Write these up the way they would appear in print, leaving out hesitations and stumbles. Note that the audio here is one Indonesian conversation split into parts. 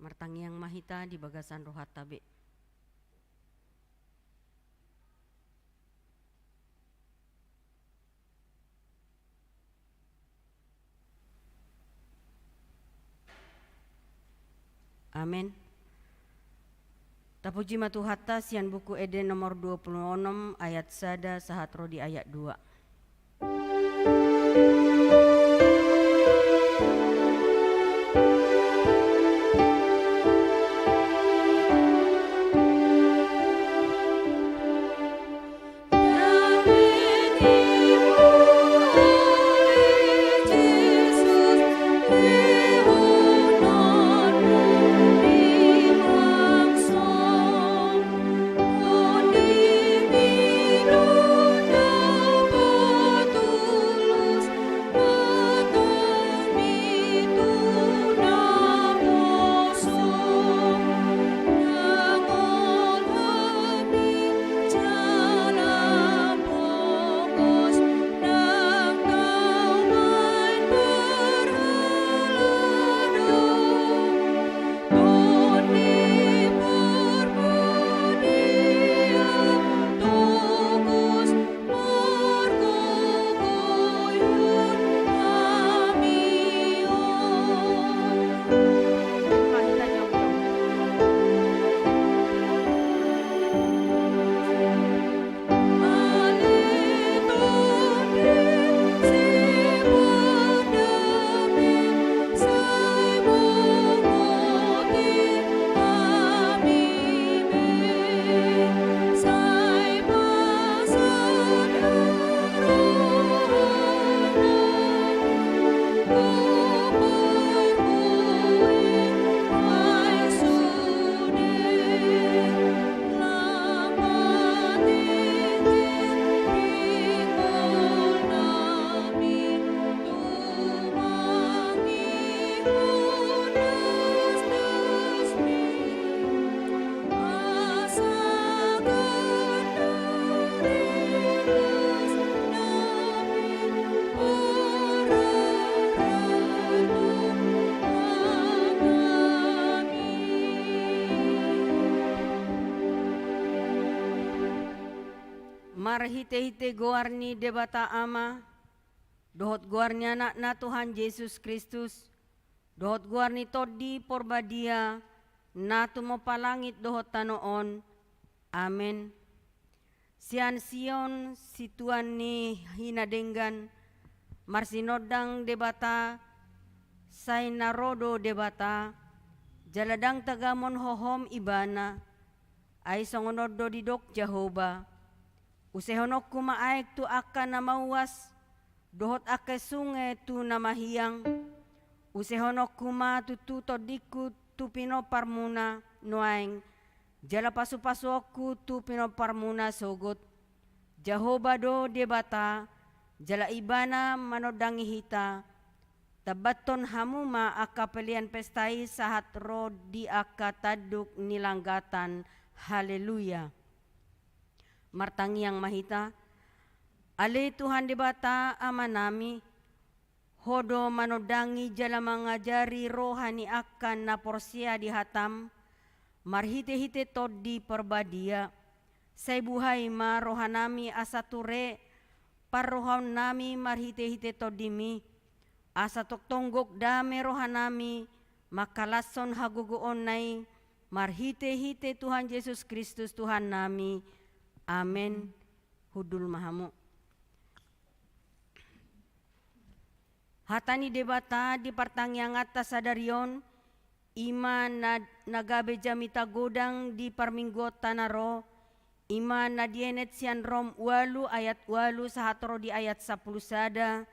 Martangiang mahita di bagasan rohat tabe. Amin. Tapuji matuhatta sian buku Eden nomor 26 ayat sada sahatro di ayat 2. Marhite-hite goarni debata ama, dohot goarni anak na Tuhan Yesus Kristus, dohot goarni todi porbadia, na tumo palangit dohot tanoon, amen. Sian Sion situan ni hinadenggan, marsinodang debata, say narodo debata, jaladang tagamon hohom ibana, ay songonodo didok Jehovah. Usehonok kumaek tu akan namawas, dohot ake sungai tu namahiyang. Usehonok kuma tu todiku tu pino parmuna noaing. Jala pasu-pasu aku tu pino parmuna sogot. Jehovah do debata, jala ibana manodangi hita. Tabaton hamuma aka pelian pestai sahat ro di aka taduk nilanggatan. Haleluya. Martangiang mahita, ale Tuhan debata amanami, hodo manodangi jala mangajari rohani akan na porsia di hatam, marhite-hite todi perbadia, say buhay ma rohanami asature, parrohan nami marhite-hite todimi, asa tonggok dame rohanami, makalason haguguon nai, marhite-hite Tuhan Yesus Kristus Tuhan nami. Amen. Hudul mahamu. Hatani debata di pertanyaan atas sadarion, ima nagabe jamita godang di parminggo tanaro, ima nadienet sian rom walu ayat walu sahatro di ayat 10 sada,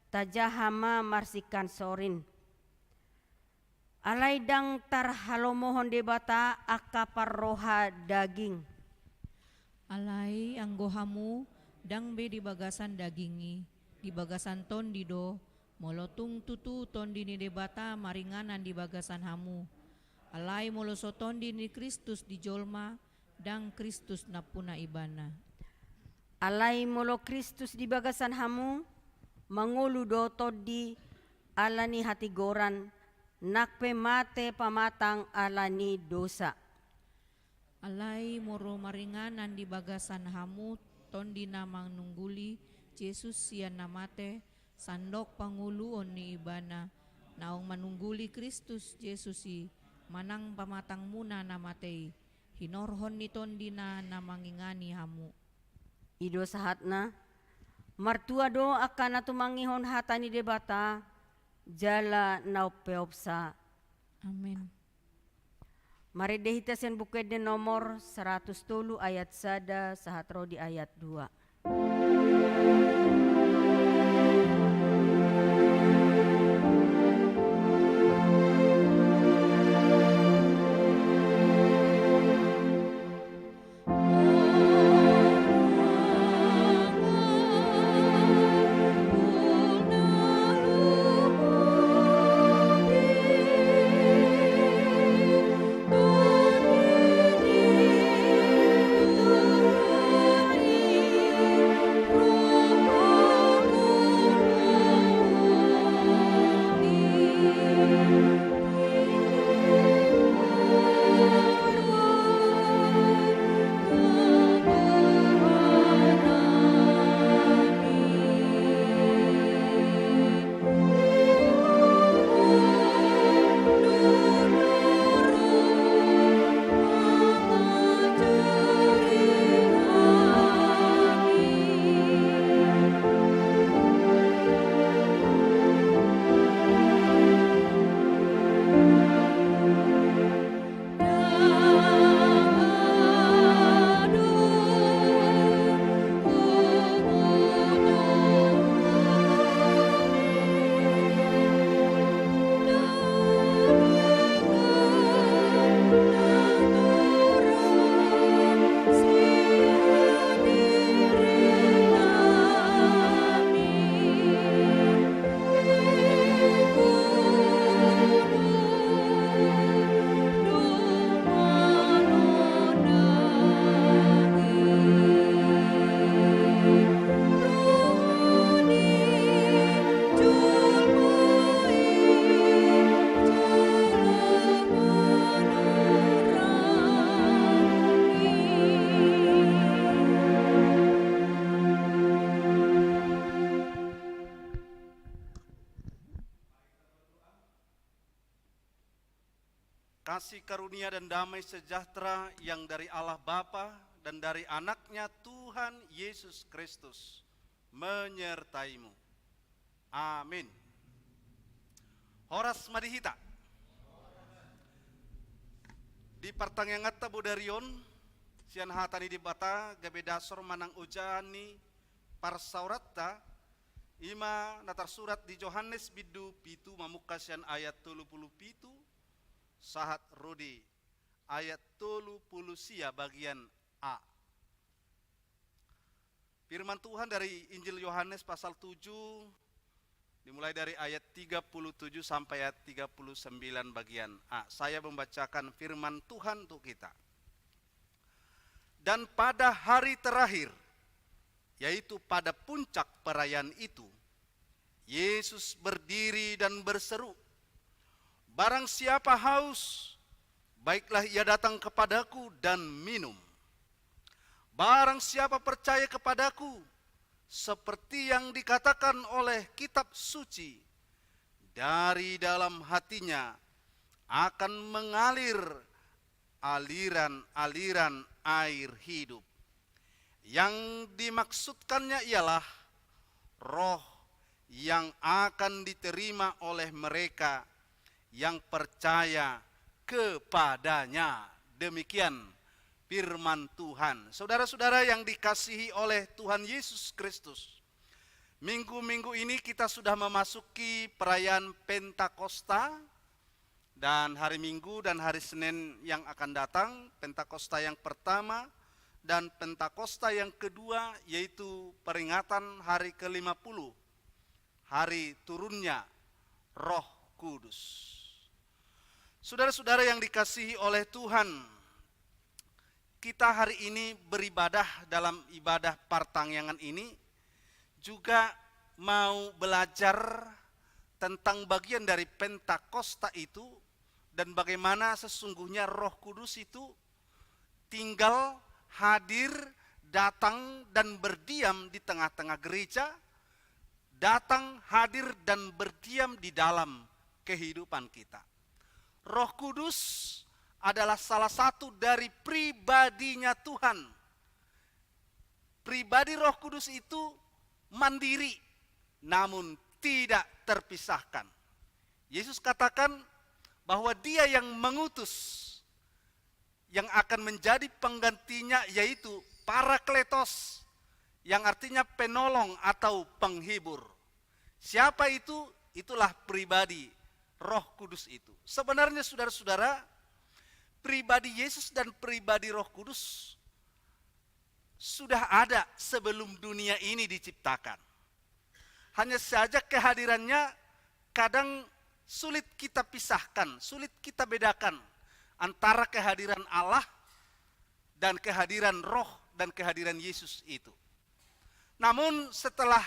tajahama marsikan sorin. Alaidang tarhalomohon debata akapar roha daging. Alai anggohamu dangbe di bagasan dagingi, di bagasan ton dido, molotung tutu ton dini debata maringanan di bagasan hamu. Alai molosoton dini Kristus di jolma, dang Kristus napuna ibana. Alai molo Kristus di bagasan hamu, mangulu do todi alani hati goran, nakpe mate pamatang alani dosa. Alay moro maringanan di bagasan hamu tondi namang nungguli Jesus sian namate sandok panguluon ni ibana naong manungguli Kristus Jesus manang pamatang muna namatay hinorhon ni tondi na namangingani hamu. Ido sahatna, martua do akan natumangihon hata ni debata, jala naupeopsa. Amin. Mari dehita sen buked de nomor 110 ayat 1 sahatro di ayat 2. Kasih karunia dan damai sejahtera yang dari Allah Bapa dan dari anaknya Tuhan Yesus Kristus menyertaimu. Amin. Horas madihita. Di partang yang ngata budarion, sian hatani di bata gabe dasor manang ujani parsauratta, ima natar surat di Yohanes bidu pitu mamuka sian ayat 30 pitu, sahat rodi ayat 30 sia bagian A. Firman Tuhan dari Injil Yohanes pasal 7 dimulai dari ayat 37 sampai ayat 39 bagian A. Saya membacakan firman Tuhan untuk kita. Dan pada hari terakhir, yaitu pada puncak perayaan itu, Yesus berdiri dan berseru, "Barang siapa haus, baiklah ia datang kepadaku dan minum. Barang siapa percaya kepadaku, seperti yang dikatakan oleh kitab suci, dari dalam hatinya akan mengalir aliran-aliran air hidup." Yang dimaksudkannya ialah roh yang akan diterima oleh mereka yang percaya kepadanya. Demikian firman Tuhan. Saudara-saudara yang dikasihi oleh Tuhan Yesus Kristus, minggu-minggu ini kita sudah memasuki perayaan Pentakosta, dan hari Minggu dan hari Senin yang akan datang, Pentakosta yang pertama dan Pentakosta yang kedua, yaitu peringatan hari ke-50, hari turunnya Roh Kudus. Saudara-saudara yang dikasihi oleh Tuhan, kita hari ini beribadah dalam ibadah partangyangan ini juga mau belajar tentang bagian dari Pentakosta itu dan bagaimana sesungguhnya Roh Kudus itu tinggal, hadir, datang dan berdiam di tengah-tengah gereja, datang, hadir dan berdiam di dalam kehidupan kita. Roh Kudus adalah salah satu dari pribadinya Tuhan. Pribadi Roh Kudus itu mandiri, namun tidak terpisahkan. Yesus katakan bahwa Dia yang mengutus, yang akan menjadi penggantinya, yaitu Parakletos, yang artinya penolong atau penghibur. Siapa itu? Itulah pribadi Roh Kudus itu. Sebenarnya saudara-saudara, pribadi Yesus dan pribadi Roh Kudus sudah ada sebelum dunia ini diciptakan. Hanya saja kehadirannya kadang sulit kita pisahkan, sulit kita bedakan antara kehadiran Allah dan kehadiran Roh dan kehadiran Yesus itu. Namun setelah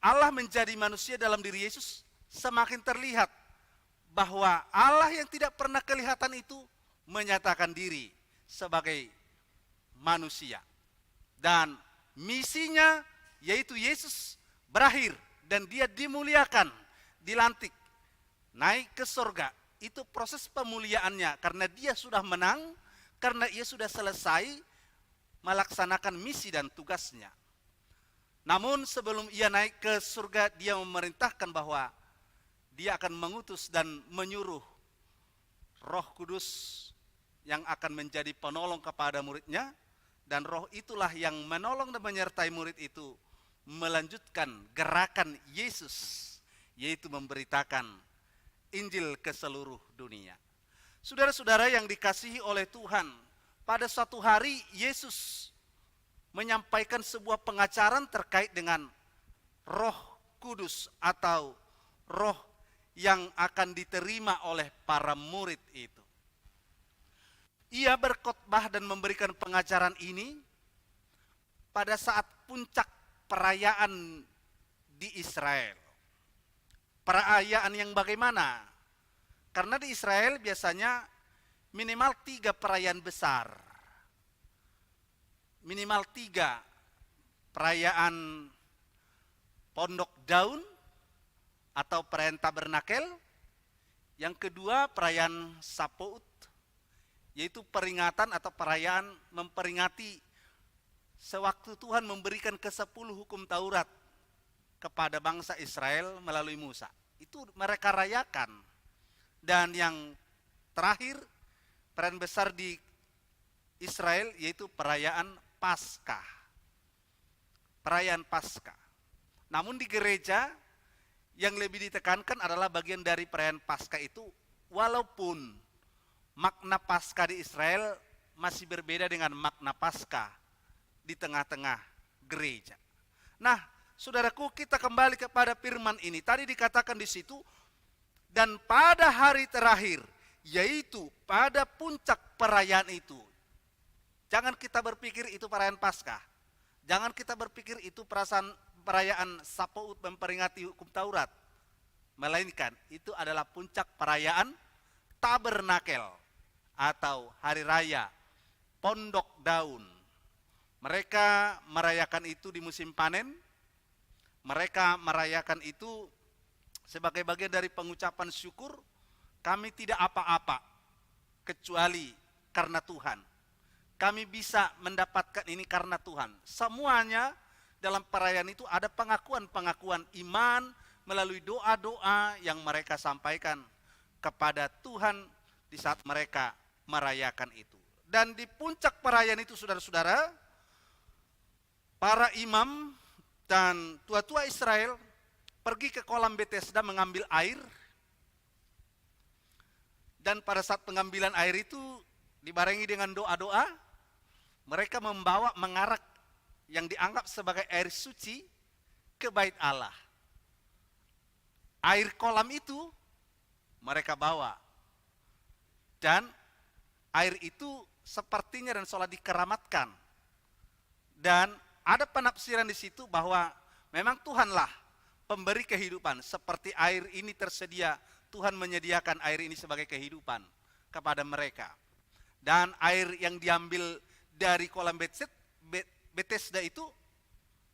Allah menjadi manusia dalam diri Yesus, semakin terlihat bahwa Allah yang tidak pernah kelihatan itu menyatakan diri sebagai manusia. Dan misinya yaitu Yesus berakhir dan Dia dimuliakan, dilantik, naik ke surga. Itu proses pemuliaannya karena Dia sudah menang, karena Ia sudah selesai melaksanakan misi dan tugasnya. Namun sebelum Ia naik ke surga, Dia memerintahkan bahwa Dia akan mengutus dan menyuruh Roh Kudus yang akan menjadi penolong kepada muridnya, dan Roh itulah yang menolong dan menyertai murid itu melanjutkan gerakan Yesus, yaitu memberitakan Injil ke seluruh dunia. Saudara-saudara yang dikasihi oleh Tuhan, pada suatu hari Yesus menyampaikan sebuah pengajaran terkait dengan Roh Kudus atau Roh yang akan diterima oleh para murid itu. Ia berkhotbah dan memberikan pengajaran ini pada saat puncak perayaan di Israel. Perayaan yang bagaimana? Karena di Israel biasanya minimal 3 perayaan besar. Minimal 3 perayaan Pondok Daun atau perayaan Tabernakel. Yang kedua perayaan Sapaut, yaitu peringatan atau perayaan memperingati sewaktu Tuhan memberikan ke-10 hukum Taurat kepada bangsa Israel melalui Musa. Itu mereka rayakan. Dan yang terakhir, perayaan besar di Israel yaitu perayaan Paskah. Perayaan Paskah. Namun di gereja yang lebih ditekankan adalah bagian dari perayaan Paskah itu, walaupun makna Paskah di Israel masih berbeda dengan makna Paskah di tengah-tengah gereja. Nah, saudaraku, kita kembali kepada firman ini. Tadi dikatakan di situ, dan pada hari terakhir, yaitu pada puncak perayaan itu. Jangan kita berpikir itu perayaan Paskah. Jangan kita berpikir itu perayaan Sapaut memperingati hukum Taurat. Melainkan itu adalah puncak perayaan Tabernakel atau hari raya Pondok Daun. Mereka merayakan itu di musim panen. Mereka merayakan itu sebagai bagian dari pengucapan syukur. Kami tidak apa-apa kecuali karena Tuhan. Kami bisa mendapatkan ini karena Tuhan. Semuanya dalam perayaan itu ada pengakuan-pengakuan iman melalui doa-doa yang mereka sampaikan kepada Tuhan di saat mereka merayakan itu. Dan di puncak perayaan itu, saudara-saudara, para imam dan tua-tua Israel pergi ke kolam Betesda mengambil air. Dan pada saat pengambilan air itu dibarengi dengan doa-doa, mereka mengarak yang dianggap sebagai air suci ke bait Allah. Air kolam itu mereka bawa. Dan air itu sepertinya dan seolah dikeramatkan. Dan ada penafsiran di situ bahwa memang Tuhanlah pemberi kehidupan. Seperti air ini tersedia, Tuhan menyediakan air ini sebagai kehidupan kepada mereka. Dan air yang diambil dari kolam Bethesda itu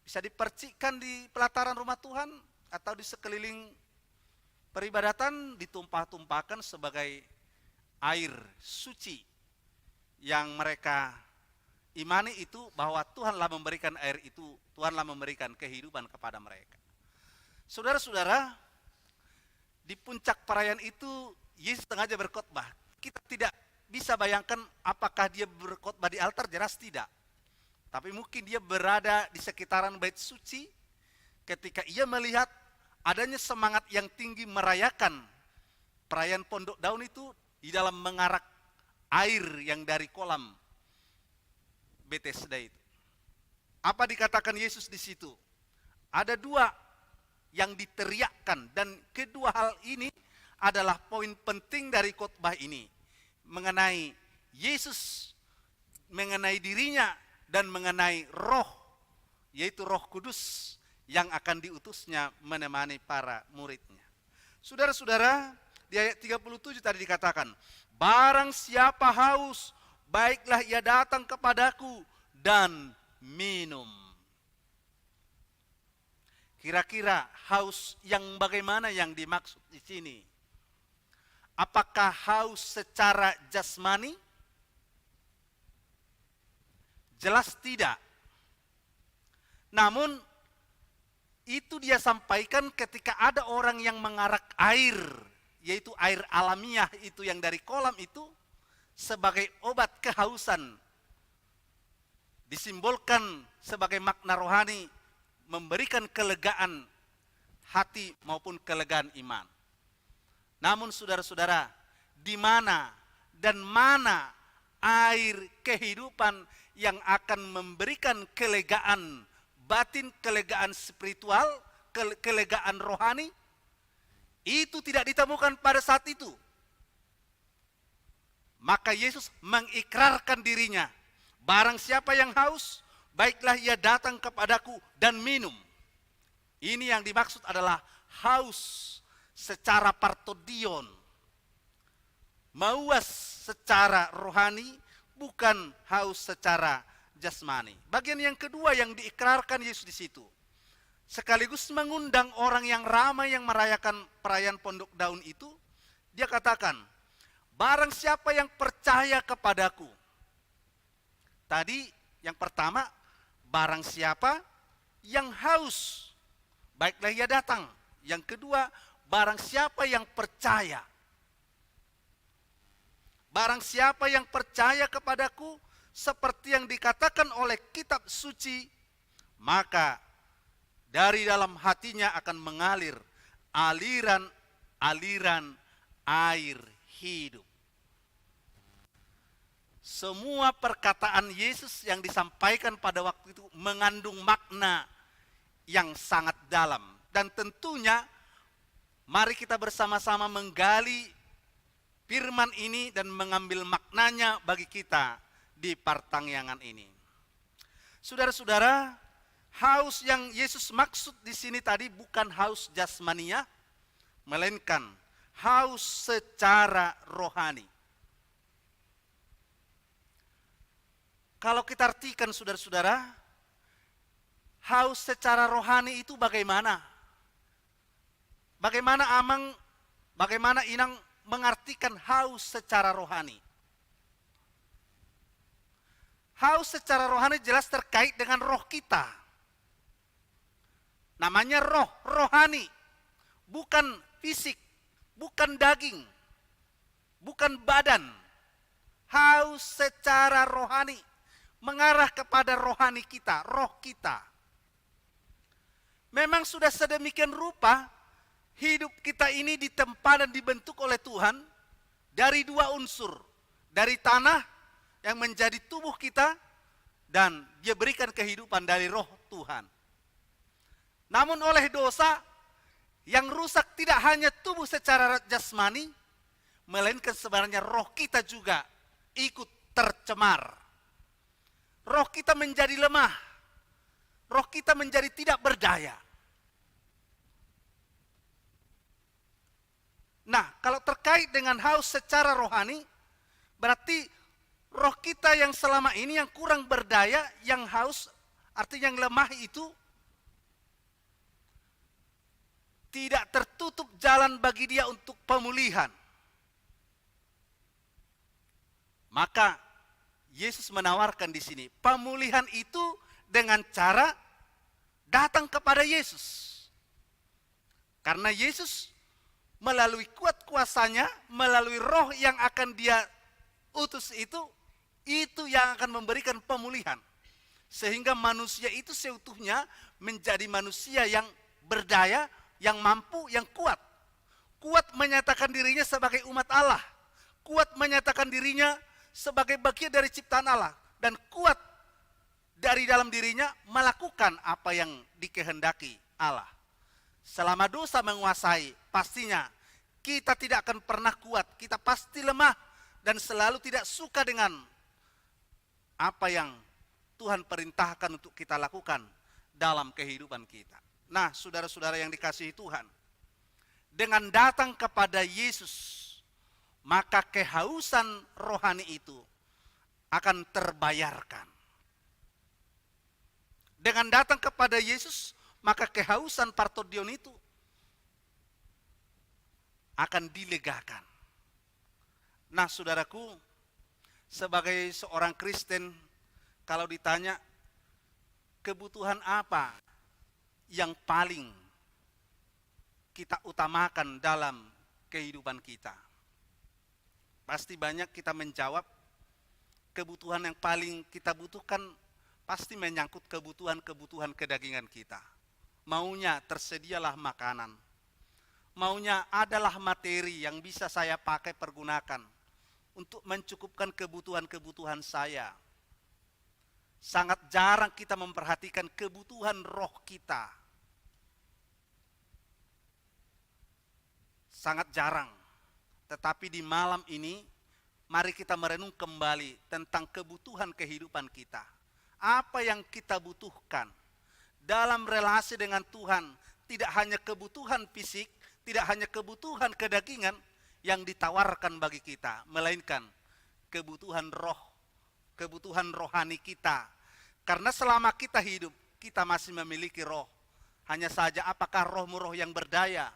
bisa dipercikkan di pelataran rumah Tuhan atau di sekeliling peribadatan, ditumpah-tumpahkan sebagai air suci yang mereka imani itu, bahwa Tuhanlah memberikan air itu, Tuhanlah memberikan kehidupan kepada mereka. Saudara-saudara, di puncak perayaan itu Yesus sengaja berkhotbah. Kita tidak bisa bayangkan apakah dia berkhotbah di altar, jelas tidak. Tapi mungkin dia berada di sekitaran bait suci ketika ia melihat adanya semangat yang tinggi merayakan perayaan Pondok Daun itu di dalam mengarak air yang dari kolam Bethesda itu. Apa dikatakan Yesus di situ? Ada dua yang diteriakkan, dan kedua hal ini adalah poin penting dari khotbah ini, mengenai Yesus, mengenai dirinya, dan mengenai Roh, yaitu Roh Kudus yang akan diutusnya menemani para muridnya. Saudara-saudara, di ayat 37 tadi dikatakan, barang siapa haus, baiklah ia datang kepadaku dan minum. Kira-kira haus yang bagaimana yang dimaksud di sini? Apakah haus secara jasmani? Jelas tidak. Namun itu dia sampaikan ketika ada orang yang mengarak air, yaitu air alamiah itu yang dari kolam itu, sebagai obat kehausan. Disimbolkan sebagai makna rohani, memberikan kelegaan hati maupun kelegaan iman. Namun saudara-saudara, di mana dan mana air kehidupan yang akan memberikan kelegaan batin, kelegaan spiritual, kelegaan rohani, itu tidak ditemukan pada saat itu. Maka Yesus mengikrarkan dirinya, barang siapa yang haus, baiklah ia datang kepadaku dan minum. Ini yang dimaksud adalah haus secara partodion, mauas secara rohani, bukan haus secara jasmani. Bagian yang kedua yang diikrarkan Yesus di situ, sekaligus mengundang orang yang ramai yang merayakan perayaan Pondok Daun itu, dia katakan, barang siapa yang percaya kepadaku. Tadi yang pertama, barang siapa yang haus, baiklah ia datang. Yang kedua, barang siapa yang percaya. Barang siapa yang percaya kepadaku, seperti yang dikatakan oleh kitab suci, maka dari dalam hatinya akan mengalir aliran-aliran air hidup. Semua perkataan Yesus yang disampaikan pada waktu itu mengandung makna yang sangat dalam. Dan tentunya mari kita bersama-sama menggali firman ini dan mengambil maknanya bagi kita di pertangyangan ini. Saudara-saudara, haus yang Yesus maksud di sini tadi bukan haus jasmania, melainkan haus secara rohani. Kalau kita artikan saudara-saudara, haus secara rohani itu bagaimana? Bagaimana Inang mengartikan haus secara rohani? Haus secara rohani jelas terkait dengan roh kita. Namanya roh, rohani. Bukan fisik, bukan daging, bukan badan. Haus secara rohani, mengarah kepada rohani kita, roh kita. Memang sudah sedemikian rupa, hidup kita ini ditempa dan dibentuk oleh Tuhan dari dua unsur. Dari tanah yang menjadi tubuh kita, dan dia berikan kehidupan dari roh Tuhan. Namun oleh dosa, yang rusak tidak hanya tubuh secara jasmani, melainkan sebenarnya roh kita juga ikut tercemar. Roh kita menjadi lemah, roh kita menjadi tidak berdaya. Nah, kalau terkait dengan haus secara rohani, berarti roh kita yang selama ini yang kurang berdaya, yang haus, artinya yang lemah itu, tidak tertutup jalan bagi dia untuk pemulihan. Maka Yesus menawarkan di sini pemulihan itu dengan cara datang kepada Yesus. Karena Yesus melalui kuat kuasanya, melalui roh yang akan dia utus itu yang akan memberikan pemulihan. Sehingga manusia itu seutuhnya menjadi manusia yang berdaya, yang mampu, yang kuat. Kuat menyatakan dirinya sebagai umat Allah. Kuat menyatakan dirinya sebagai bagian dari ciptaan Allah. Dan kuat dari dalam dirinya melakukan apa yang dikehendaki Allah. Selama dosa menguasai, pastinya kita tidak akan pernah kuat. Kita pasti lemah dan selalu tidak suka dengan apa yang Tuhan perintahkan untuk kita lakukan dalam kehidupan kita. Nah, saudara-saudara yang dikasihi Tuhan, dengan datang kepada Yesus, maka kehausan rohani itu akan terbayarkan. Dengan datang kepada Yesus, maka kehausan partodion itu akan dilegakan. Nah, saudaraku, sebagai seorang Kristen, kalau ditanya kebutuhan apa yang paling kita utamakan dalam kehidupan kita, pasti banyak kita menjawab kebutuhan yang paling kita butuhkan pasti menyangkut kebutuhan kedagingan kita. Maunya tersedialah makanan, maunya adalah materi yang bisa saya pakai pergunakan untuk mencukupkan kebutuhan saya. Sangat jarang kita memperhatikan kebutuhan roh kita. Sangat jarang. Tetapi di malam ini, mari kita merenung kembali tentang kebutuhan kehidupan kita. Apa yang kita butuhkan dalam relasi dengan Tuhan, tidak hanya kebutuhan fisik, tidak hanya kebutuhan kedagingan yang ditawarkan bagi kita, melainkan kebutuhan roh, kebutuhan rohani kita. Karena selama kita hidup, kita masih memiliki roh. Hanya saja apakah rohmu roh yang berdaya?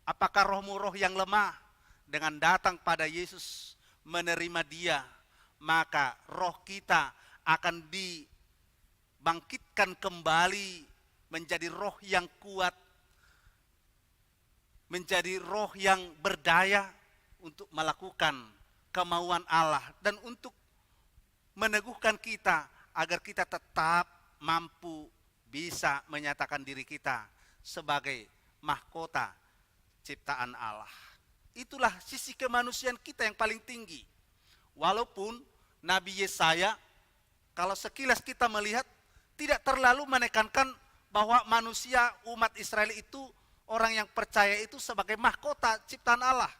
Apakah rohmu roh yang lemah? Dengan datang pada Yesus, menerima Dia, maka roh kita akan dibangkitkan kembali menjadi roh yang kuat, menjadi roh yang berdaya untuk melakukan kemauan Allah dan untuk meneguhkan kita agar kita tetap mampu bisa menyatakan diri kita sebagai mahkota ciptaan Allah. Itulah sisi kemanusiaan kita yang paling tinggi. Walaupun Nabi Yesaya, kalau sekilas kita melihat, tidak terlalu menekankan bahwa manusia umat Israel itu, orang yang percaya itu sebagai mahkota ciptaan Allah.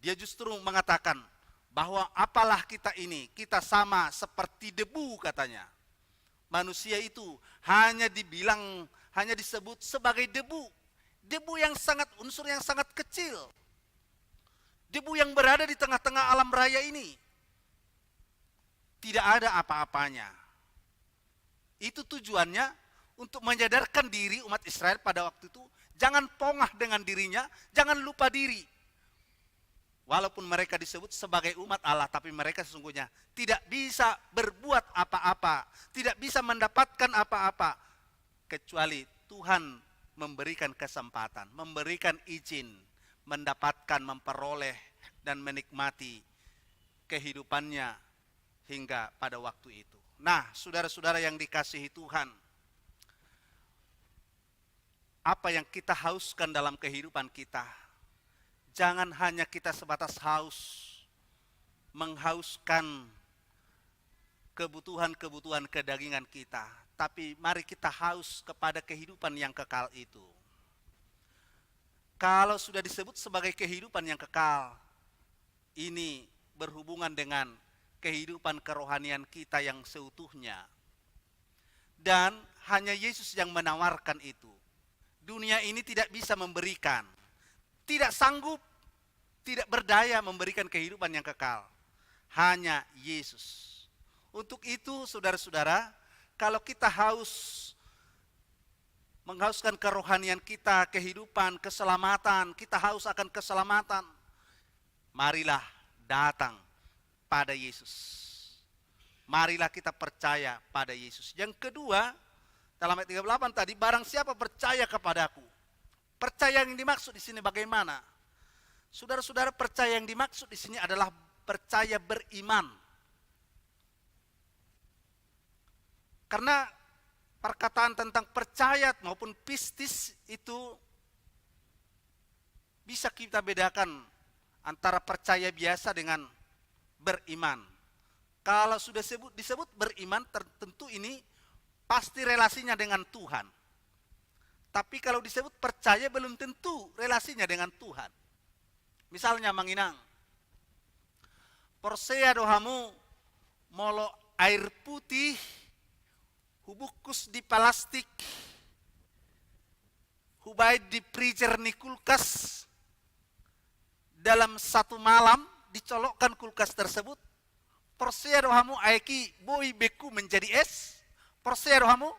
Dia justru mengatakan bahwa apalah kita ini, kita sama seperti debu katanya. Manusia itu hanya disebut sebagai debu. Debu yang sangat, unsur yang sangat kecil. Debu yang berada di tengah-tengah alam raya ini. Tidak ada apa-apanya. Itu tujuannya untuk menyadarkan diri umat Israel pada waktu itu. Jangan pongah dengan dirinya, jangan lupa diri. Walaupun mereka disebut sebagai umat Allah, tapi mereka sesungguhnya tidak bisa berbuat apa-apa, tidak bisa mendapatkan apa-apa, kecuali Tuhan memberikan kesempatan, memberikan izin, mendapatkan, memperoleh, dan menikmati kehidupannya hingga pada waktu itu. Nah, saudara-saudara yang dikasihi Tuhan, apa yang kita hauskan dalam kehidupan kita, jangan hanya kita sebatas haus, menghauskan kebutuhan-kebutuhan kedagingan kita, tapi mari kita haus kepada kehidupan yang kekal itu. Kalau sudah disebut sebagai kehidupan yang kekal, ini berhubungan dengan kehidupan kerohanian kita yang seutuhnya. Dan hanya Yesus yang menawarkan itu. Dunia ini tidak bisa memberikan. tidak sanggup, tidak berdaya memberikan kehidupan yang kekal. Hanya Yesus. Untuk itu saudara-saudara, kalau kita menghauskan kerohanian kita, kehidupan, keselamatan, kita haus akan keselamatan, marilah datang pada Yesus. Marilah kita percaya pada Yesus. Yang kedua, dalam ayat 38 tadi, barang siapa percaya kepadaku. Percaya yang dimaksud di sini bagaimana? Saudara-saudara, percaya yang dimaksud di sini adalah percaya beriman. Karena perkataan tentang percaya maupun pistis itu bisa kita bedakan antara percaya biasa dengan beriman. Kalau sudah disebut beriman, tentu ini pasti relasinya dengan Tuhan. Tapi kalau disebut percaya belum tentu relasinya dengan Tuhan. Misalnya manginang, persea dohamu molo air putih, hubukus di plastik, hubai di freezer ni kulkas, dalam satu malam dicolokkan kulkas tersebut, persea dohamu aiki boi beku menjadi es, persea dohamu,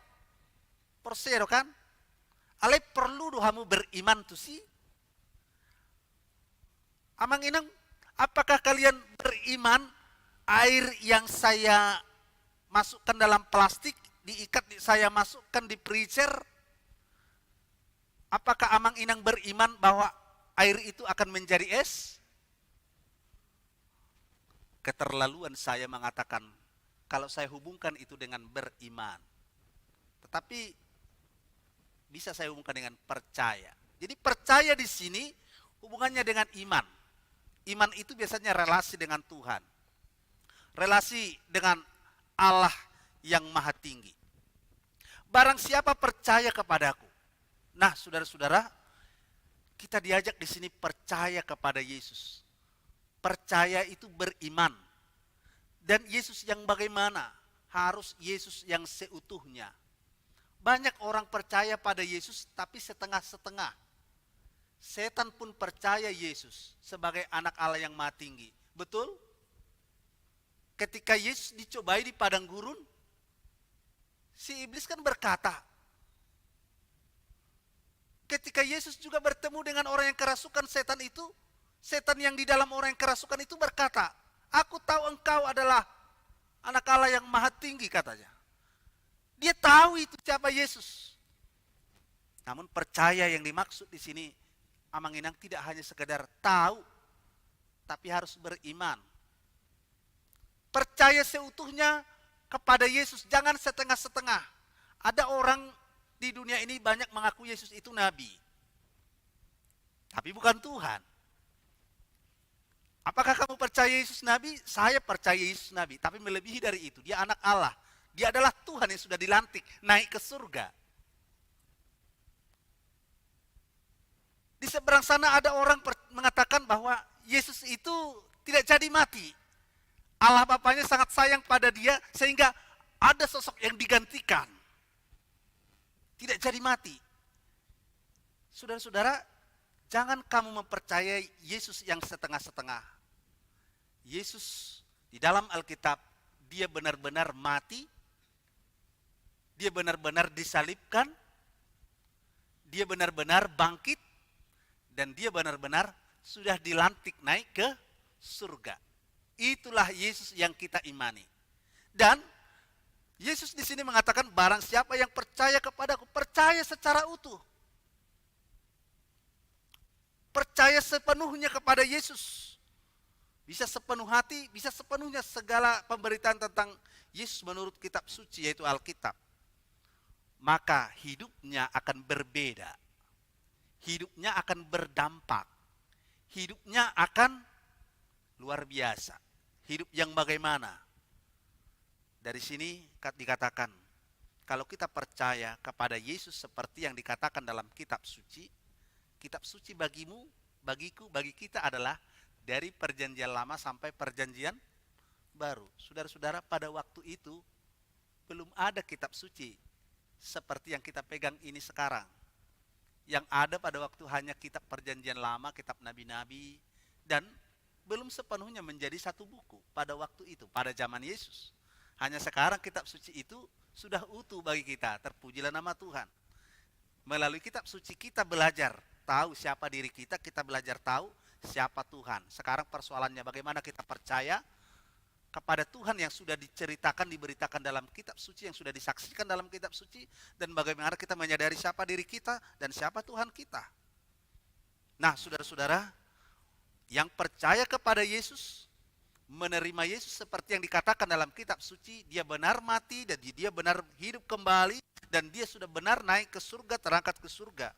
persea kan? Ale perlu dohamu beriman tuh sih. Amang inang, apakah kalian beriman air yang saya masukkan dalam plastik, diikat, saya masukkan di freezer? Apakah amang inang beriman bahwa air itu akan menjadi es? Keterlaluan saya mengatakan kalau saya hubungkan itu dengan beriman. Tetapi bisa saya hubungkan dengan percaya. Jadi percaya di sini hubungannya dengan iman. Iman itu biasanya relasi dengan Tuhan. Relasi dengan Allah yang maha tinggi. Barang siapa percaya kepadaku. Nah, saudara-saudara, kita diajak di sini percaya kepada Yesus. Percaya itu beriman. Dan Yesus yang bagaimana? Harus Yesus yang seutuhnya. Banyak orang percaya pada Yesus tapi setengah-setengah. Setan pun percaya Yesus sebagai anak Allah yang maha tinggi. Betul? Ketika Yesus dicobai di padang gurun, si iblis kan berkata, ketika Yesus juga bertemu dengan orang yang kerasukan setan itu, setan yang di dalam orang yang kerasukan itu berkata, aku tahu engkau adalah anak Allah yang maha tinggi, katanya. Dia tahu itu siapa Yesus. Namun percaya yang dimaksud di sini, amang inang, tidak hanya sekedar tahu, tapi harus beriman. Percaya seutuhnya kepada Yesus, jangan setengah-setengah. Ada orang di dunia ini banyak mengaku Yesus itu nabi, tapi bukan Tuhan. Apakah kamu percaya Yesus nabi? Saya percaya Yesus nabi, tapi melebihi dari itu. Dia anak Allah. Dia adalah Tuhan yang sudah dilantik, naik ke surga. Di seberang sana ada orang mengatakan bahwa Yesus itu tidak jadi mati. Allah Bapanya sangat sayang pada dia sehingga ada sosok yang digantikan. Tidak jadi mati. Saudara-saudara, jangan kamu mempercayai Yesus yang setengah-setengah. Yesus di dalam Alkitab, dia benar-benar mati, dia benar-benar disalibkan, dia benar-benar bangkit, dan dia benar-benar sudah dilantik naik ke surga. Itulah Yesus yang kita imani. Dan Yesus di sini mengatakan, barang siapa yang percaya kepadaku, percaya secara utuh. Percaya sepenuhnya kepada Yesus. Bisa sepenuh hati, bisa sepenuhnya segala pemberitaan tentang Yesus menurut kitab suci, yaitu Alkitab. Maka hidupnya akan berbeda. Hidupnya akan berdampak. Hidupnya akan luar biasa. Hidup yang bagaimana? Dari sini dikatakan, kalau kita percaya kepada Yesus seperti yang dikatakan dalam kitab suci bagimu, bagiku, bagi kita adalah dari perjanjian lama sampai perjanjian baru. Saudara-saudara, pada waktu itu belum ada kitab suci seperti yang kita pegang ini sekarang. Yang ada pada waktu hanya kitab perjanjian lama, kitab nabi-nabi, dan belum sepenuhnya menjadi satu buku pada waktu itu, pada zaman Yesus. Hanya sekarang kitab suci itu sudah utuh bagi kita, terpujilah nama Tuhan. Melalui kitab suci kita belajar tahu siapa diri kita, kita belajar tahu siapa Tuhan. Sekarang persoalannya bagaimana kita percaya kepada Tuhan yang sudah diceritakan, diberitakan dalam kitab suci, yang sudah disaksikan dalam kitab suci, dan bagaimana kita menyadari siapa diri kita dan siapa Tuhan kita. Nah, saudara-saudara, yang percaya kepada Yesus, menerima Yesus seperti yang dikatakan dalam kitab suci, dia benar mati dan dia benar hidup kembali, dan dia sudah benar naik ke surga, terangkat ke surga.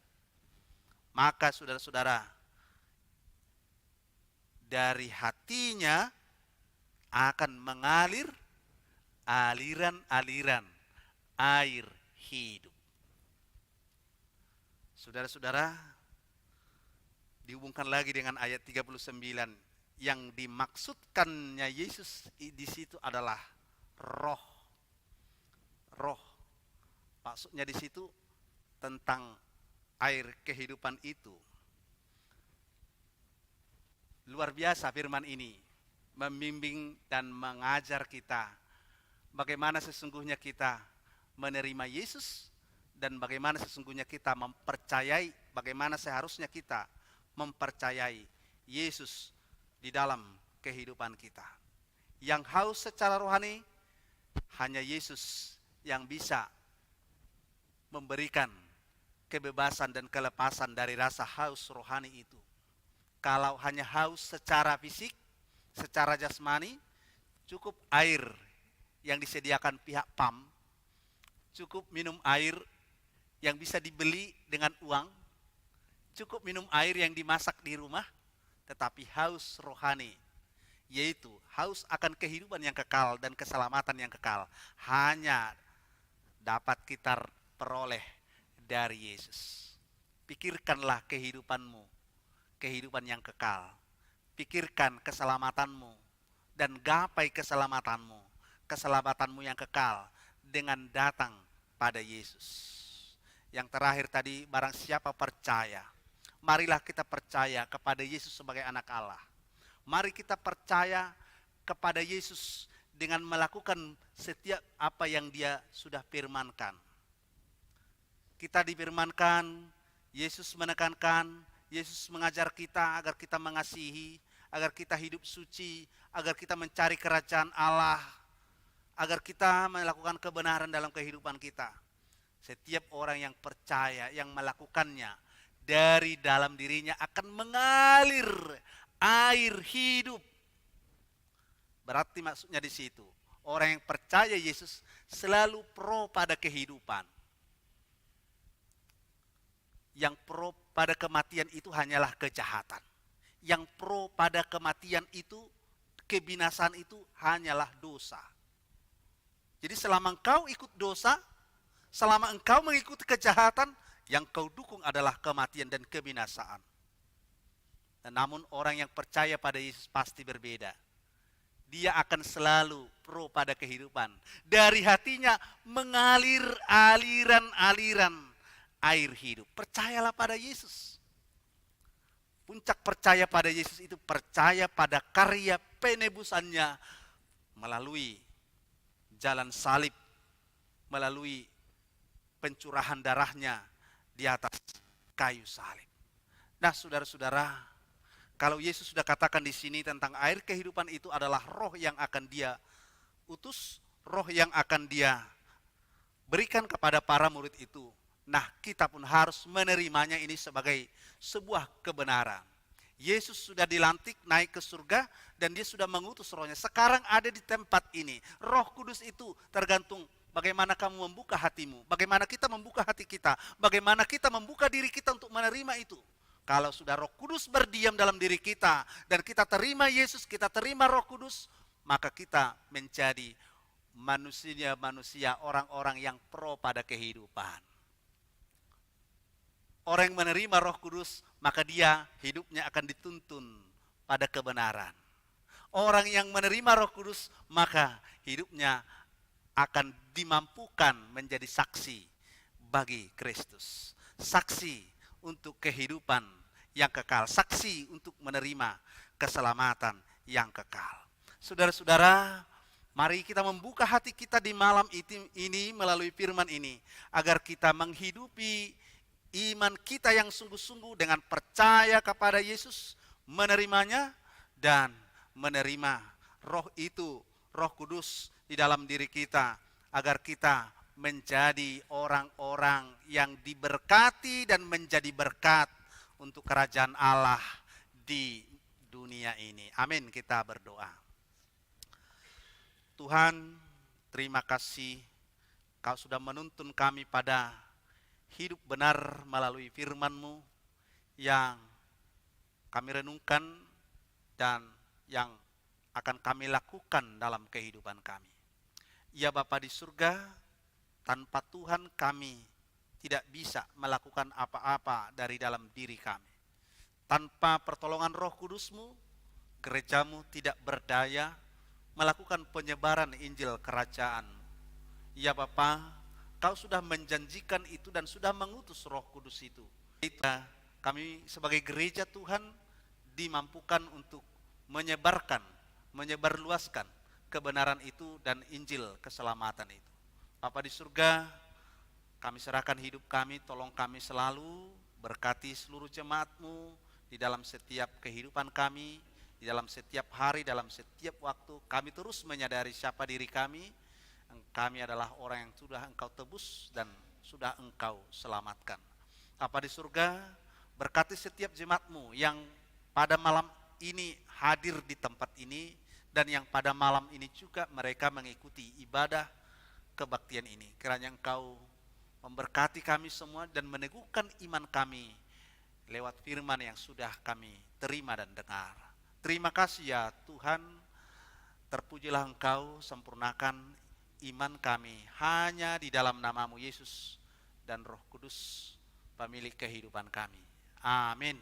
Maka saudara-saudara, dari hatinya akan mengalir aliran-aliran air hidup. Saudara-saudara, dihubungkan lagi dengan ayat 39, yang dimaksudkannya Yesus di situ adalah roh. Roh. Maksudnya di situ tentang air kehidupan itu. Luar biasa firman ini, membimbing dan mengajar kita bagaimana sesungguhnya kita menerima Yesus dan bagaimana sesungguhnya kita mempercayai, bagaimana seharusnya kita mempercayai Yesus di dalam kehidupan kita. Yang haus secara rohani, hanya Yesus yang bisa memberikan kebebasan dan kelepasan dari rasa haus rohani itu. Kalau hanya haus secara fisik, secara jasmani, cukup air yang disediakan pihak PAM, cukup minum air yang bisa dibeli dengan uang, cukup minum air yang dimasak di rumah. Tetapi haus rohani, yaitu haus akan kehidupan yang kekal dan keselamatan yang kekal, hanya dapat kita peroleh dari Yesus. Pikirkanlah kehidupanmu, kehidupan yang kekal. Pikirkan keselamatanmu dan gapai keselamatanmu, keselamatanmu yang kekal dengan datang pada Yesus. Yang terakhir tadi, barang siapa percaya, marilah kita percaya kepada Yesus sebagai anak Allah. Mari kita percaya kepada Yesus dengan melakukan setiap apa yang Dia sudah firmankan. Kita difirmankan, Yesus menekankan, Yesus mengajar kita agar kita mengasihi, agar kita hidup suci, agar kita mencari kerajaan Allah, agar kita melakukan kebenaran dalam kehidupan kita. Setiap orang yang percaya, yang melakukannya, dari dalam dirinya akan mengalir air hidup. Berarti maksudnya di situ, orang yang percaya Yesus selalu pro pada kehidupan. Yang pro pada kematian itu hanyalah kejahatan. Yang pro pada kematian itu, kebinasaan itu hanyalah dosa. Jadi selama engkau ikut dosa, selama engkau mengikuti kejahatan, yang kau dukung adalah kematian dan kebinasaan. Namun orang yang percaya pada Yesus pasti berbeda. Dia akan selalu pro pada kehidupan. Dari hatinya mengalir aliran-aliran air hidup. Percayalah pada Yesus. Puncak percaya pada Yesus itu percaya pada karya penebusannya melalui jalan salib, melalui pencurahan darahnya di atas kayu salib. Nah, saudara-saudara, kalau Yesus sudah katakan di sini tentang air kehidupan itu adalah roh yang akan Dia utus, roh yang akan Dia berikan kepada para murid itu. Nah, kita pun harus menerimanya ini sebagai sebuah kebenaran. Yesus sudah dilantik naik ke surga dan Dia sudah mengutus rohnya. Sekarang ada di tempat ini. Roh Kudus itu tergantung bagaimana kamu membuka hatimu, bagaimana kita membuka hati kita, bagaimana kita membuka diri kita untuk menerima itu. Kalau sudah Roh Kudus berdiam dalam diri kita dan kita terima Yesus, kita terima Roh Kudus, maka kita menjadi manusia, orang-orang yang pro pada kehidupan. Orang yang menerima Roh Kudus, maka dia hidupnya akan dituntun pada kebenaran. Orang yang menerima Roh Kudus, maka hidupnya akan dimampukan menjadi saksi bagi Kristus. Saksi untuk kehidupan yang kekal, saksi untuk menerima keselamatan yang kekal. Saudara-saudara, mari kita membuka hati kita di malam ini melalui firman ini, agar kita menghidupi iman kita yang sungguh-sungguh dengan percaya kepada Yesus, menerimanya dan menerima Roh itu, Roh Kudus di dalam diri kita, agar kita menjadi orang-orang yang diberkati dan menjadi berkat untuk kerajaan Allah di dunia ini. Amin, kita berdoa. Tuhan, terima kasih Kau sudah menuntun kami pada hidup benar melalui firman-Mu yang kami renungkan dan yang akan kami lakukan dalam kehidupan kami. Ya Bapa di surga, tanpa Tuhan kami tidak bisa melakukan apa-apa dari dalam diri kami. Tanpa pertolongan Roh Kudus-Mu, gereja-Mu tidak berdaya melakukan penyebaran Injil Kerajaan. Ya Bapa, Kau sudah menjanjikan itu dan sudah mengutus Roh Kudus itu. Kami sebagai gereja Tuhan dimampukan untuk menyebarluaskan kebenaran itu dan Injil keselamatan itu. Bapa di surga, kami serahkan hidup kami, tolong kami selalu, berkati seluruh jemaat-Mu di dalam setiap kehidupan kami, di dalam setiap hari, dalam setiap waktu. Kami terus menyadari siapa diri kami. Kami adalah orang yang sudah Engkau tebus dan sudah Engkau selamatkan. Bapa di surga, berkati setiap jemaat-Mu yang pada malam ini hadir di tempat ini, dan yang pada malam ini juga mereka mengikuti ibadah kebaktian ini. Kiranya Engkau memberkati kami semua dan meneguhkan iman kami lewat firman yang sudah kami terima dan dengar. Terima kasih ya Tuhan, terpujilah Engkau, sempurnakan iman kami hanya di dalam nama-Mu Yesus dan Roh Kudus, pemilik kehidupan kami. Amin.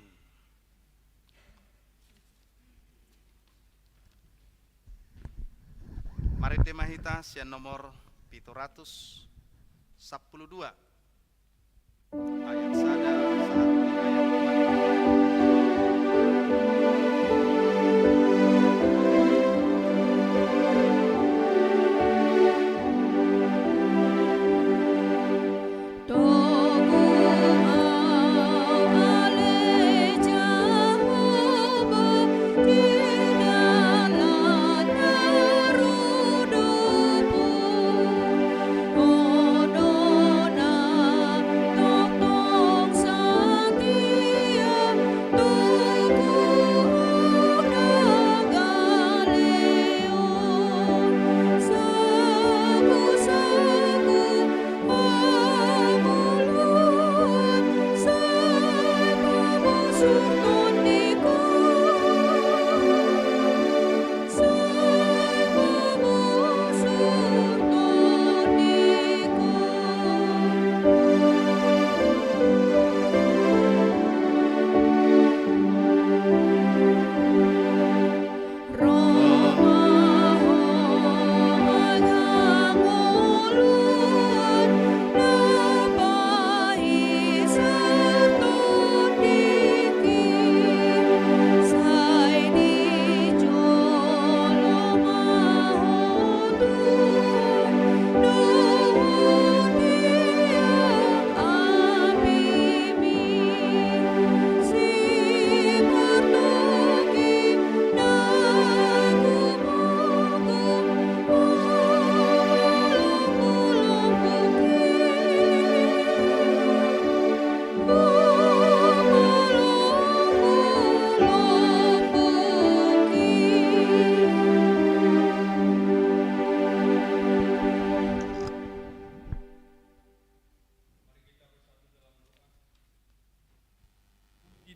Mari tema kita sian nomor 712 ayat sada saat ayat 3.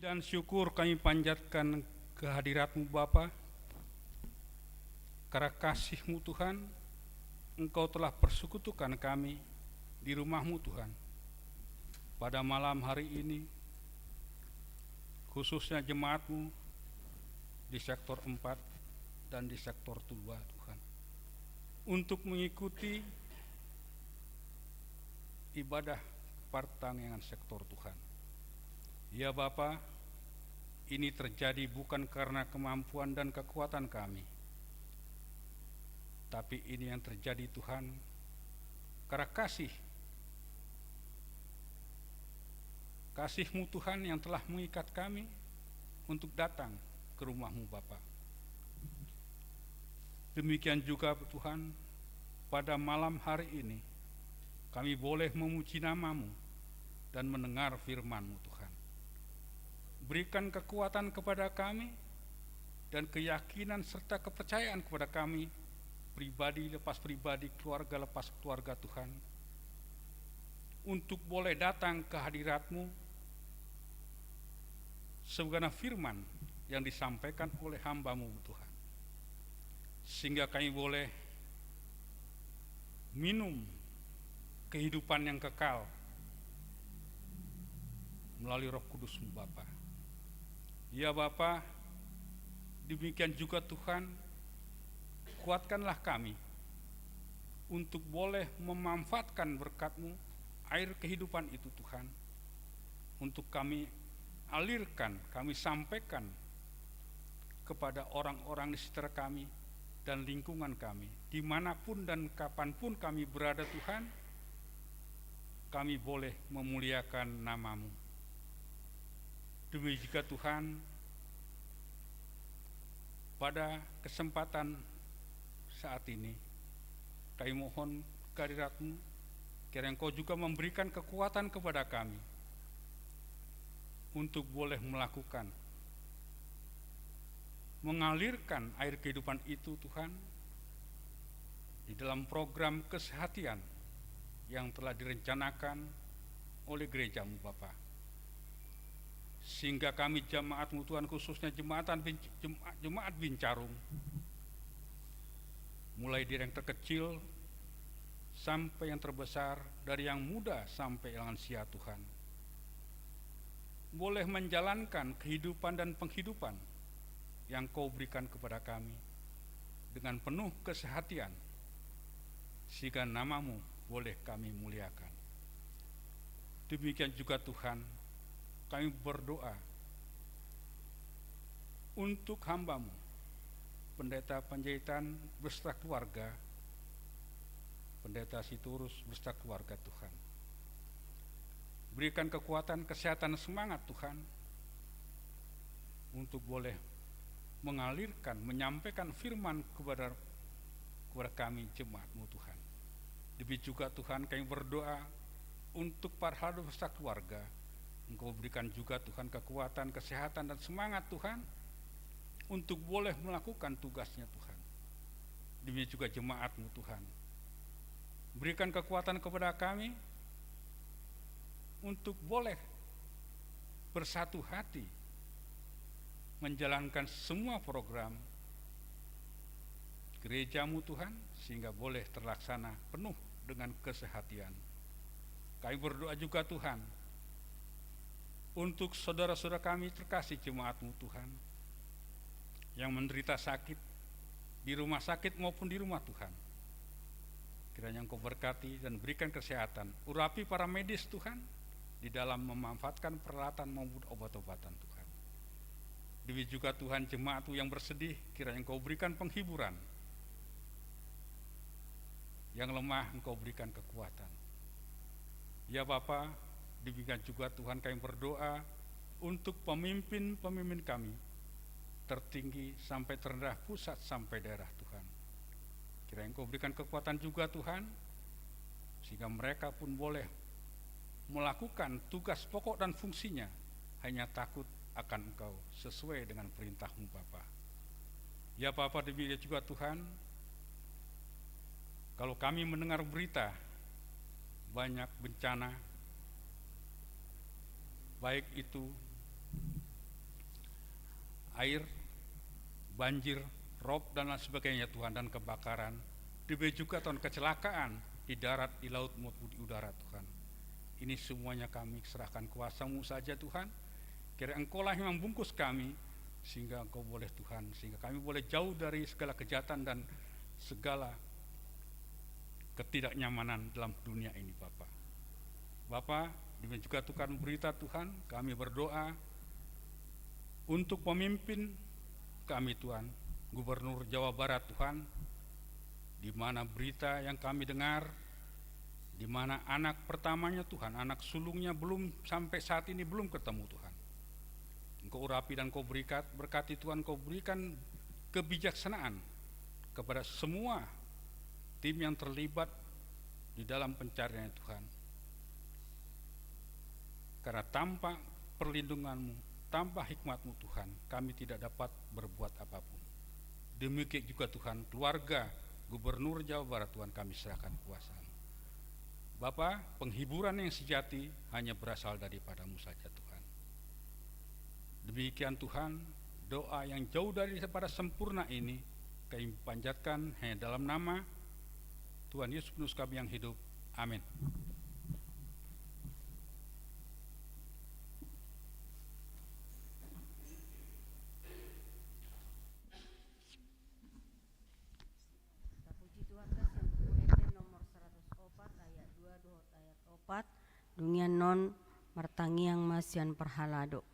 Dan syukur kami panjatkan kehadirat-Mu Bapa, karena kasih-Mu Tuhan, Engkau telah persekutukan kami di rumah-Mu Tuhan. Pada malam hari ini, khususnya jemaat-Mu di sektor 4 dan di sektor 2 Tuhan, untuk mengikuti ibadah pertangian sektor Tuhan. Ya Bapa, ini terjadi bukan karena kemampuan dan kekuatan kami, tapi ini yang terjadi Tuhan karena kasih-Mu Tuhan yang telah mengikat kami untuk datang ke rumah-Mu Bapa. Demikian juga Tuhan, pada malam hari ini kami boleh memuji nama-Mu dan mendengar firman-Mu Tuhan. Berikan kekuatan kepada kami dan keyakinan serta kepercayaan kepada kami, pribadi lepas pribadi, keluarga lepas keluarga Tuhan, untuk boleh datang ke hadirat-Mu sebagaimana firman yang disampaikan oleh hamba-Mu Tuhan, sehingga kami boleh minum kehidupan yang kekal melalui Roh Kudus-Mu Bapa. Ya Bapa, demikian juga Tuhan, kuatkanlah kami untuk boleh memanfaatkan berkat-Mu, air kehidupan itu Tuhan, untuk kami alirkan, kami sampaikan kepada orang-orang di sekitar kami dan lingkungan kami, dimanapun dan kapanpun kami berada Tuhan, kami boleh memuliakan nama-Mu. Demi juga Tuhan, pada kesempatan saat ini, kami mohon kehadirat-Mu, kiranya Engkau juga memberikan kekuatan kepada kami untuk boleh melakukan, mengalirkan air kehidupan itu Tuhan di dalam program kesehatan yang telah direncanakan oleh gereja-Mu Bapa, sehingga kami jemaat-Mu Tuhan, khususnya jemaat Bincarung, mulai dari yang terkecil sampai yang terbesar, dari yang muda sampai yang lansia Tuhan, boleh menjalankan kehidupan dan penghidupan yang Kau berikan kepada kami dengan penuh kesehatan, sehingga nama-Mu boleh kami muliakan. Demikian juga Tuhan, kami berdoa untuk hamba-Mu, Pendeta Panjaitan beserta keluarga, Pendeta Sitorus beserta keluarga Tuhan. Berikan kekuatan, kesehatan, semangat Tuhan, untuk boleh mengalirkan, menyampaikan firman kepada kami jemaat-Mu Tuhan. Demikian juga Tuhan, kami berdoa untuk para hadirin beserta keluarga, Engkau berikan juga Tuhan kekuatan, kesehatan, dan semangat Tuhan, untuk boleh melakukan tugasnya Tuhan. Demikian juga jemaat-Mu Tuhan, berikan kekuatan kepada kami untuk boleh bersatu hati menjalankan semua program gereja-Mu Tuhan, sehingga boleh terlaksana penuh dengan kesehatan. Kami berdoa juga Tuhan untuk saudara-saudara kami terkasih jemaat-Mu Tuhan, yang menderita sakit di rumah sakit maupun di rumah Tuhan. Kiranya Engkau berkati dan berikan kesehatan, urapi para medis Tuhan di dalam memanfaatkan peralatan maupun obat-obatan Tuhan. Demikian juga Tuhan, jemaat-Mu yang bersedih, kiranya Engkau berikan penghiburan, yang lemah Engkau berikan kekuatan. Ya Bapa, demikian juga Tuhan, kami berdoa untuk pemimpin-pemimpin kami, tertinggi sampai terendah, pusat sampai daerah Tuhan. Kiranya Engkau berikan kekuatan juga Tuhan, sehingga mereka pun boleh melakukan tugas pokok dan fungsinya hanya takut akan Engkau sesuai dengan perintah-Mu Bapa. Ya Bapa, demikian juga Tuhan, kalau kami mendengar berita banyak bencana, baik itu air, banjir, rob dan lain sebagainya Tuhan, dan kebakaran, demikian juga Tuhan kecelakaan di darat, di laut maupun di udara Tuhan. Ini semuanya kami serahkan kuasa-Mu saja Tuhan. Kira Engkau-lah yang membungkus kami, sehingga Engkau boleh Tuhan, sehingga kami boleh jauh dari segala kejahatan dan segala ketidaknyamanan dalam dunia ini Bapa. Bapa, Demikian juga Tuhan berita Tuhan, kami berdoa untuk pemimpin kami Tuhan, Gubernur Jawa Barat Tuhan, di mana berita yang kami dengar, di mana anak pertamanya Tuhan, anak sulungnya belum sampai saat ini belum ketemu Tuhan. Engkau urapi dan Kau berkati Tuhan, Kau berikan kebijaksanaan kepada semua tim yang terlibat di dalam pencarian Tuhan. Karena tanpa perlindungan-Mu, tanpa hikmat-Mu Tuhan, kami tidak dapat berbuat apapun. Demikian juga Tuhan, keluarga Gubernur Jawa Barat Tuhan kami serahkan kuasa-Mu. Bapa, penghiburan yang sejati hanya berasal daripada-Mu saja Tuhan. Demikian Tuhan, doa yang jauh daripada sempurna ini kami panjatkan hanya dalam nama Tuhan Yesus Kristus kami yang hidup. Amin. Puji Tuhan kasih yang nomor 104 ayat 2 dohot ayat 4 dungian non martangiang masian perhalado.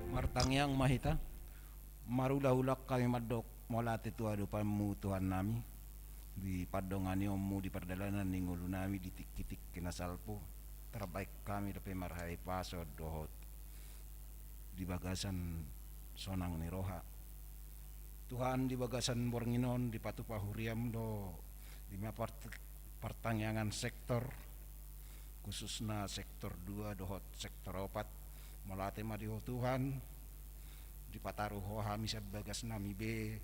Martangiang mahita, marula-ulak kami madok molate tu adupanmu Tuhan nami, di padongan mu di perdalanan ningulu nami di tik-tik kinasalpo, terbaik kami dapat marhai paso dohot di bagasan sonang ni roha. Tuhan di bagasan bornginon di patupahuriam do di pertanyaan sektor khususnya sektor 2 dohot sektor 4 melate madiho Tuhan di pataruh hoha misal bagas nami be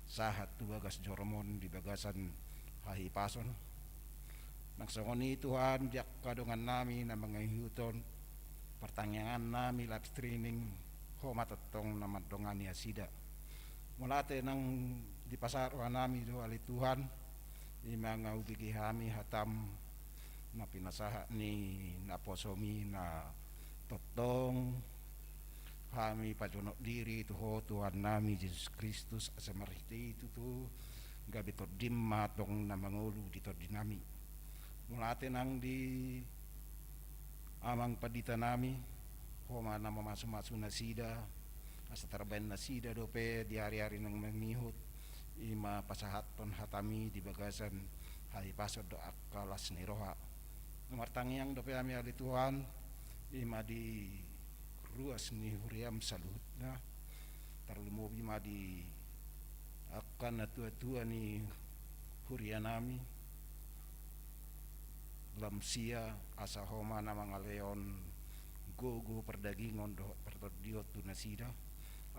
sahat tu bagas joromon di bagasan hahi pason naksongoni Tuhan jak kadongan nami na mga hiuton pertanyaan nami live streaming ho matatong na madongan ni asida mulate nang di pasaruhan nami do ali Tuhan di mga ubigi kami hatam na pinasaha ni naposomi na totong kami patunok diri tuho Tuhan nami Yesus Kristus asa mariti itu tu gabi to dimma tong na mangulu dito dinami mulate nang di amang padita nami ho mana mamasu-masu na sida asa tarbayan na sida dope di hari-hari nang mangihut ima pasahaton hatami di bagasan hari pasod do akalas ni roha martangyang dope ami ali Tuhan ima di ruas ni huriam salut na tarlumo ima di akan na tua-tua ni hurianami lamsia asa homa na mga leon gogo perdagingon do perdiot tu nasida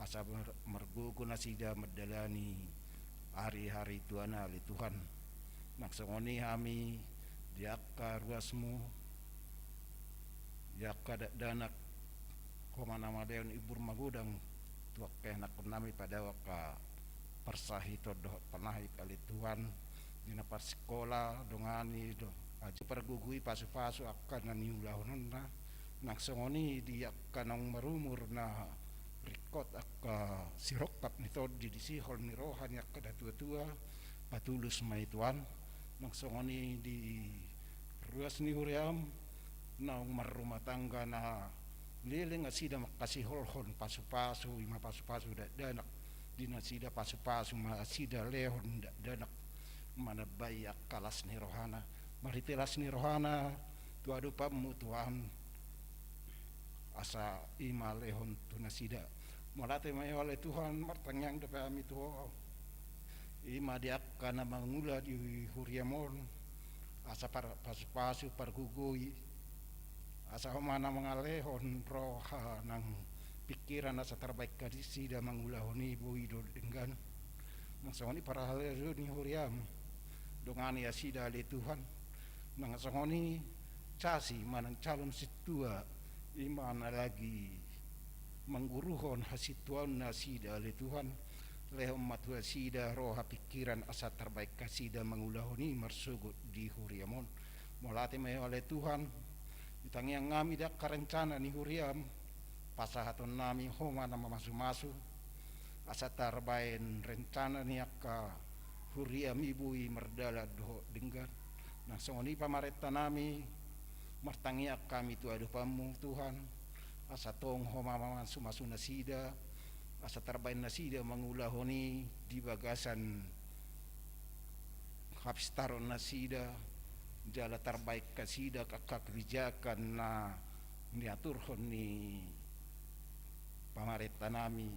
asa margogo nasida medalani hari-hari tuana ali Tuhan maksongoni hami diaka ruasmu diaka danak homa nama leon ibur magudang tuak kenak nami pada waka persahito do panahit ali Tuhan dina sekolah dongani do aja pergugui pasu-pasu akan naniulahon na naksongoni dia kanang marumur na rikot akka sirokap nito di disihol ni rohan yak kada tua-tua patulus may Tuhan naksongoni di ruas ni huriam na marumah tangga na liling asida makasiholhon pasu-pasu ima pasu-pasu danak dina sida pasu-pasu masida lehon danak manabay kalas ni rohana maritilas ni rohana tuado pamu Tuhan asa ima lehon tunasida malate may oleh Tuhan martangyang dapat ami tuho ima diak kana mangula di huriamon asa pasu-pasu pargugui asa mana mangalehon roha nang pikiran asa terbaik kadisida mangulahoni boido dengan mangsoni para hal ni huriam dongani asida ali Tuhan nangasongoni casi manang calon situa imana lagi mengguruhon hasituan nasida ali Tuhan lehom matua sida roha pikiran asa terbaik kasida mengulahoni marsugut di huriamon molate may oleh Tuhan ditangyang ngami dak karencana ni huriam pasahaton nami homa nama masu-masu asa tarbain rencana ni akka huriam ibui merdala doho denggan nah songoni pamareta nami martangiak kami tu adu pamu Tuhan asa tong homa masu-masu nasida asa tarbain nasida mengulahoni di bagasan hapstaron nasida jala terbaik kasida kakak kebijakan na niaturhon ni pamareta nami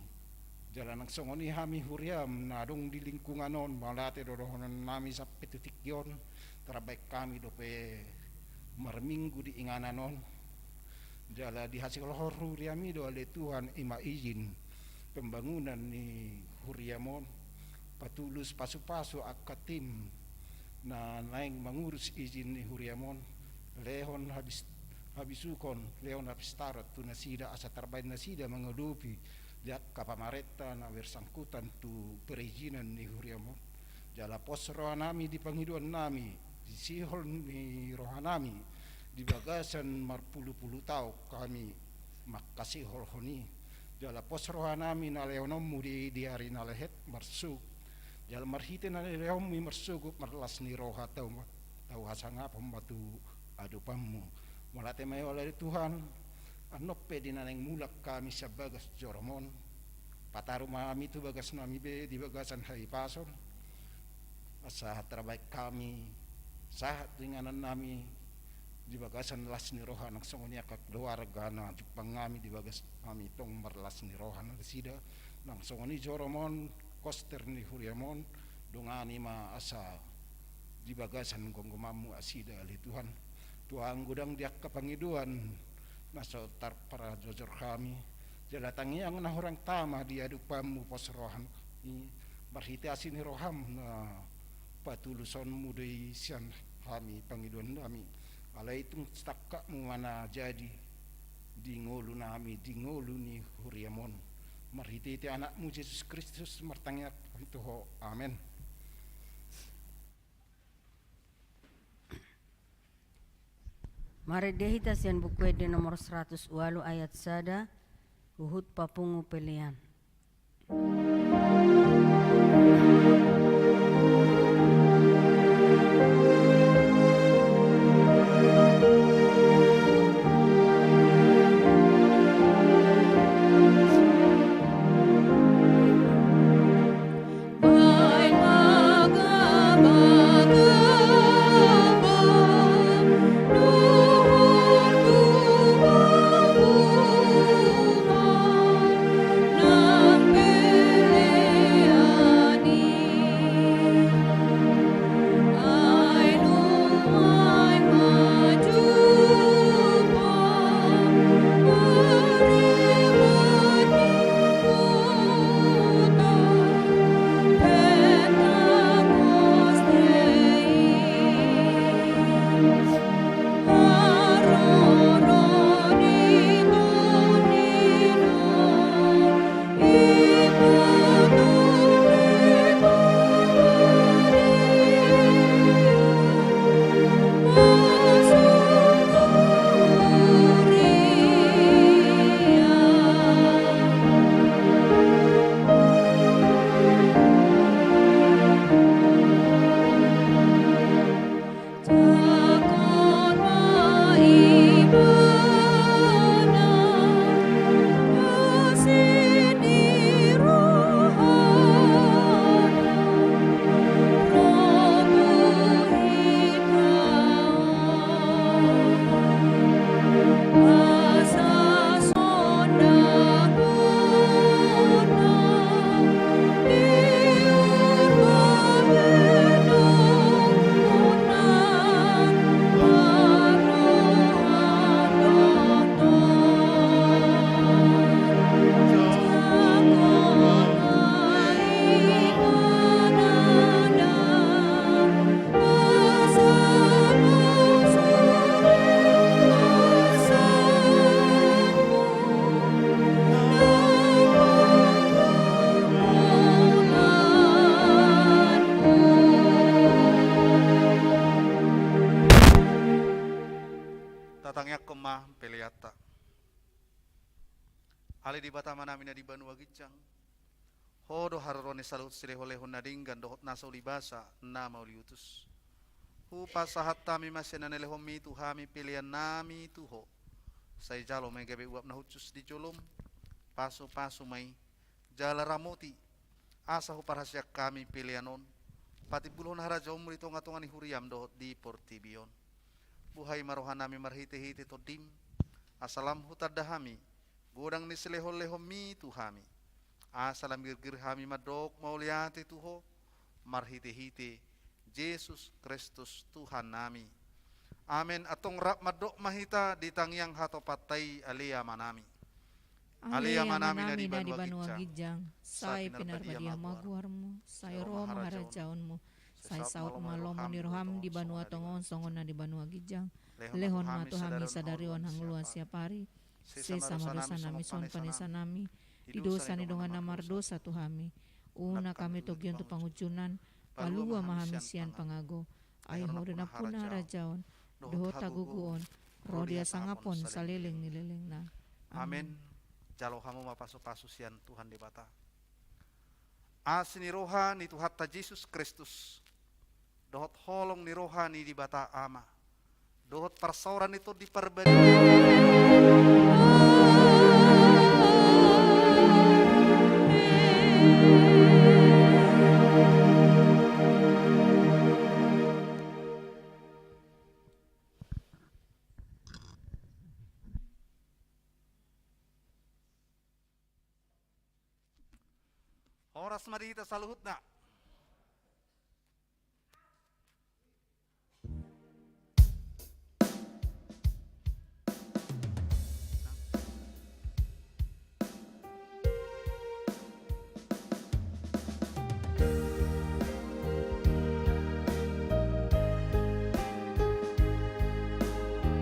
jalan ang songoni hami huriam nadong di lingkunganon malate dorohonan nami sa petutikyon terbaik kami dope marminggu di ingananon jala di hasil huriami do ale Tuhan ima izin pembangunan ni huriamon patulus pasu-pasu akatim na naing mengurus izin ni huriamon lehon habisukon lehon habistarot tu nasida asa terbaik nasida mengelupi diak kapamareta na bersangkutan tu perizinan ni huriamon jala pos rohanami di panghiduan nami di sihol ni rohanami di bagasan marpulu-pulu tau kami makasih holhoni jala pos rohanami na leonommu di hari na lehet marsuk jala marhite na leommi marsugup marlas ni roha tau hasanga pembatu adupammu malate may oleh Tuhan anoppe di naneng mulak kami sa bagas joromon pataru mami tu bagas nami be di bagasan hari pasor asa terbaik kami sahat ringanan nami di bagasan las ni roha nang songonya ka keluarga na pangami di bagas kami tong marlas ni roha nang sida nang songoni joromon koster ni huriamon dongani ma asa di bagasan gonggomamu asida ali Tuhan Tuhan gudang diak kapangiduan naso tar para jojor kami jalatangi ang nahurang tama di adupamu pos rohan ni marhiti asin roham na patuluson mudai sian kami pangiduan nami alai tung stakka mu mana jadi di ngolu nami di ngolu ni huriamon marhiti ti anakmu Yesus Kristus martangyak itu ho amen. Mari dehita sian buku de nomor 100 walu ayat sada uhut papungu pelian. Ali di bata manami na di Banua Gijang. Hodo harone salut sileholehon na dinggan dohot nasa ulibasa na mauliutus. Hupa sahat tami masya na nelehomi tuhami pilihan nami tuho. Say jalo may gabi uap na hutsus di jolom. Paso-paso may jala ramoti. Asa huparhasya kami pilihanon. Pati buluhon haraja umur ito ngatungan ni huriam dohot di Portibion. Buhay marohan nami marhiti-hiti to dim. Asalam hutadahami. Godang ni silehol-lehomi tuhami. Asalam girgir hami madok mauliati tuho. Marhiti-hiti. Yesus Kristus Tuhan nami. Amen. Atong rap madok mahita di tangyang hatopatay alia manami. Alia manami na di manami na Banua Banua Gijang, say pinarbadia maguarmu, say roh maharajaonmu, say saut malomo ni roham di Banua Tongon songon na di Banua Gijang, lehon matuhami sadarion hang luas siapari, se samadosa nami son panisa nami, di dosa ni dongan namar dosa tuhami, una kami togyon tu pangujunan, palua mahamisian pangago, ay hore na puna rajaon, dohot taguguon, rodia sangapon saliling nililing na. Amin. Jalo kamu mapaso-paso sian Tuhan di bata. Asini roha ni Tuhan ta Yesus Kristus. Dohot holong ni roha ni di bata ama. Dohot persauran itu diperbagi. Horas marita saluhut na.